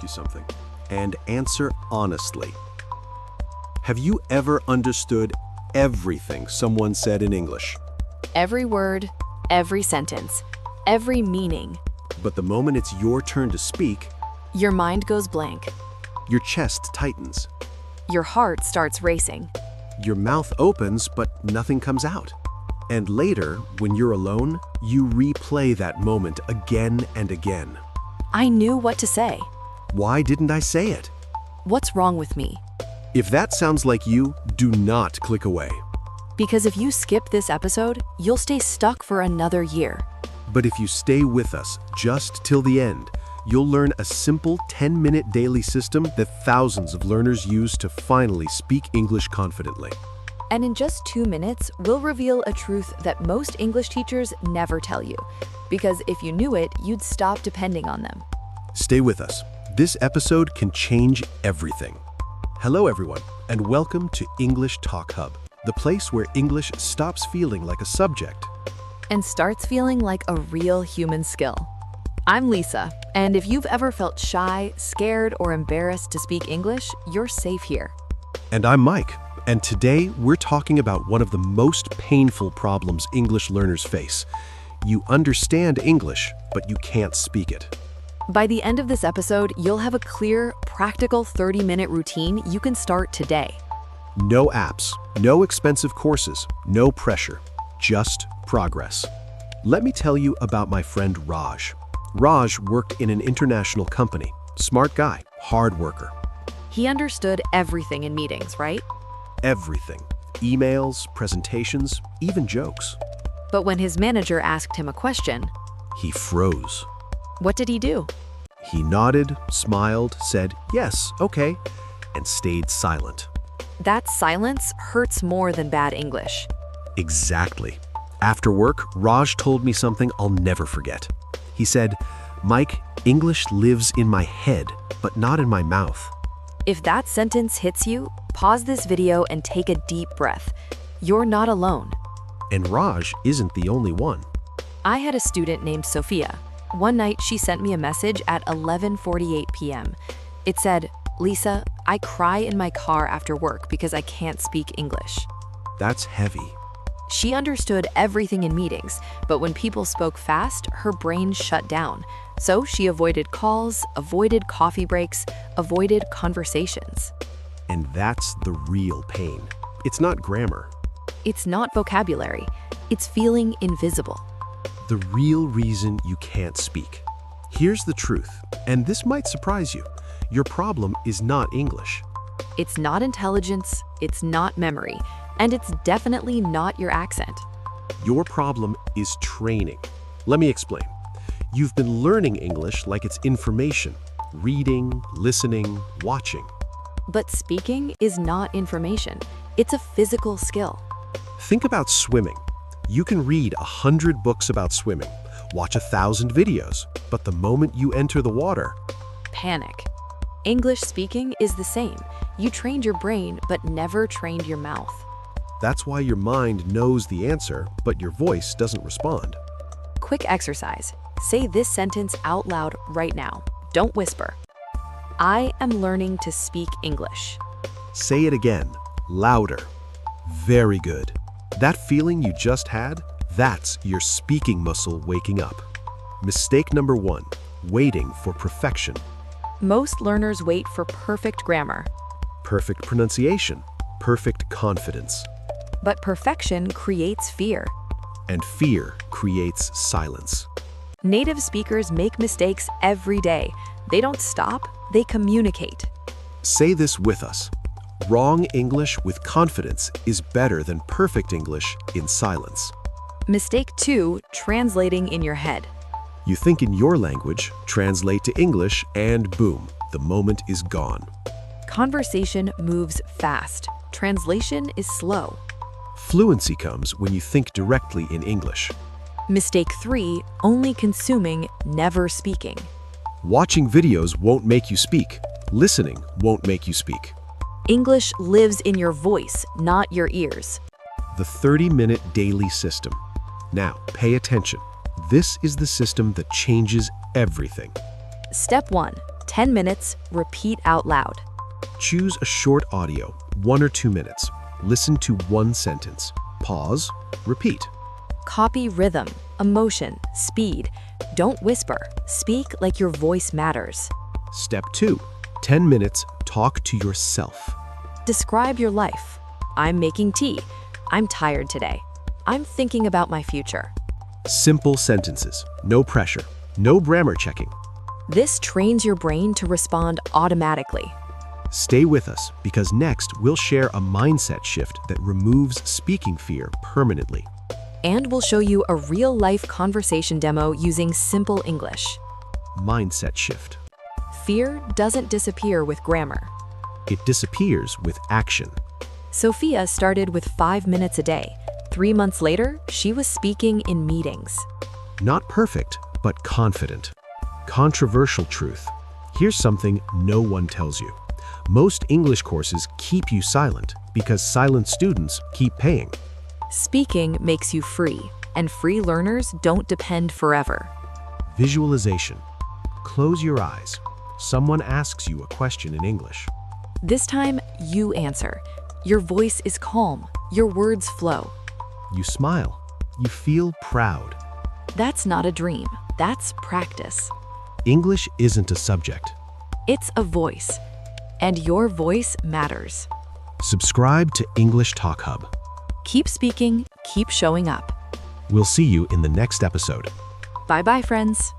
ask you something, and answer honestly. Have you ever understood everything someone said in English? Every word, every sentence, every meaning. But the moment it's your turn to speak, Your mind goes blank. your chest tightens. Your heart starts racing. Your mouth opens, but nothing comes out. And later, when you're alone, you replay that moment again and again. I knew what to say. Why didn't I say it? What's wrong with me? If that sounds like you, do not click away. Because if you skip this episode, you'll stay stuck for another year. But if you stay with us just till the end, you'll learn a simple 10-minute daily system that thousands of learners use to finally speak English confidently. And in just 2 minutes, we'll reveal a truth that most English teachers never tell you. Because if you knew it, you'd stop depending on them. Stay with us. This episode can change everything. Hello, everyone, and welcome to English Talk Hub, the place where English stops feeling like a subject. And starts feeling like a real human skill. I'm Lisa, and if you've ever felt shy, scared, or embarrassed to speak English, you're safe here. And I'm Mike, and today we're talking about one of the most painful problems English learners face. You understand English, but you can't speak it. By the end of this episode, you'll have a clear, practical 30-minute routine you can start today. No apps, no expensive courses, no pressure, just progress. Let me tell you about my friend Raj. Raj worked in an international company. Smart guy, hard worker. He understood everything in meetings, right? Everything. Emails, presentations, even jokes. But when his manager asked him a question, He froze. what did he do? He nodded, smiled, said, "Yes, okay," and stayed silent. That silence hurts more than bad English. Exactly. After work, Raj told me something I'll never forget. He said, "Mike, English lives in my head, but not in my mouth." If that sentence hits you, pause this video and take a deep breath. You're not alone. And Raj isn't the only one. I had a student named Sophia. One night, she sent me a message at 11:48 p.m. It said, "Lisa, I cry in my car after work because I can't speak English." That's heavy. She understood everything in meetings, but when people spoke fast, her brain shut down. So she avoided calls, avoided coffee breaks, avoided conversations. And that's the real pain. It's not grammar. It's not vocabulary. It's feeling invisible. The real reason you can't speak. Here's the truth, and this might surprise you. Your problem is not English. It's not intelligence, it's not memory, and it's definitely not your accent. Your problem is training. Let me explain. You've been learning English like it's information, reading, listening, watching. But speaking is not information. It's a physical skill. Think about swimming. You can read 100 books about swimming, watch 1,000 videos, but the moment you enter the water, Panic. English speaking is the same. You trained your brain, but never trained your mouth. that's why your mind knows the answer, but your voice doesn't respond. Quick exercise. Say this sentence out loud right now. Don't whisper. I am learning to speak English. Say it again, louder. Very good. That feeling you just had, that's your speaking muscle waking up. Mistake number 1, waiting for perfection. Most learners wait for perfect grammar, Perfect pronunciation, perfect confidence. but perfection creates fear. And fear creates silence. Native speakers make mistakes every day. They don't stop, they communicate. Say this with us. Wrong English with confidence is better than perfect English in silence. Mistake 2, translating in your head. You think in your language, translate to English, and boom, the moment is gone. Conversation moves fast. Translation is slow. Fluency comes when you think directly in English. Mistake 3, only consuming, never speaking. Watching videos won't make you speak. Listening won't make you speak. English lives in your voice, not your ears. The 30-minute daily system. Now, pay attention. This is the system that changes everything. Step 1, 10 minutes, repeat out loud. Choose a short audio, 1 or 2 minutes. Listen to one sentence. Pause, repeat. Copy rhythm, emotion, speed. Don't whisper. Speak like your voice matters. Step 2, 10 minutes, talk to yourself. Describe your life. I'm making tea. I'm tired today. I'm thinking about my future. Simple sentences, no pressure, no grammar checking. This trains your brain to respond automatically. Stay with us because next we'll share a mindset shift that removes speaking fear permanently. And we'll show you a real-life conversation demo using simple English. Mindset shift. Fear doesn't disappear with grammar. It disappears with action. Sophia started with 5 minutes a day. 3 months later, she was speaking in meetings. Not perfect, but confident. Controversial truth. Here's something no one tells you. Most English courses keep you silent because silent students keep paying. Speaking makes you free, and free learners don't depend forever. Visualization. Close your eyes. Someone asks you a question in English. This time, you answer. Your voice is calm. Your words flow. You smile. You feel proud. That's not a dream. That's practice. English isn't a subject. It's a voice. And your voice matters. Subscribe to English Talk Hub. Keep speaking, keep showing up. We'll see you in the next episode. Bye-bye, friends.